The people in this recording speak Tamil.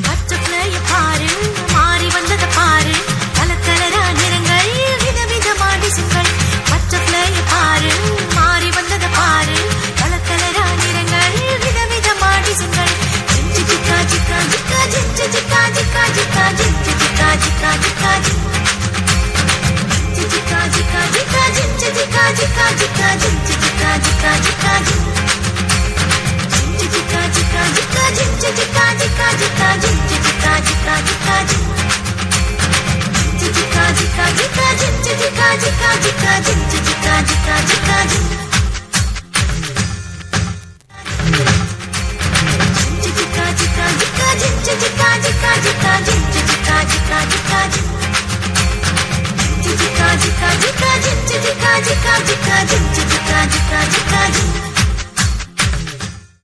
பட்டர்ஃப்ளைய பாரு மாறி வந்தத பாரு கலர் கலரா நிறங்கள் விதவிதமா டிசைன்கள் பட்டர்ஃப்ளைய பாரு மாறி வந்தத பாரு கலர் கலரா நிறங்கள் விதவிதமா டிசைன்கள் ஜிக்கா ஜிக்கா ஜிக்கா ஜிக்கா ஜிக்கா ஜிக்கா ஜிக்கா ஜிக்கா ஜிக்கா ஜிக்கா ஜிக்கா ஜிக்கா ஜிக்கா ஜிக்கா ஜிக்கா ஜிக்கா ஜிக்கா ஜிக்கா ஜிக்கா Jika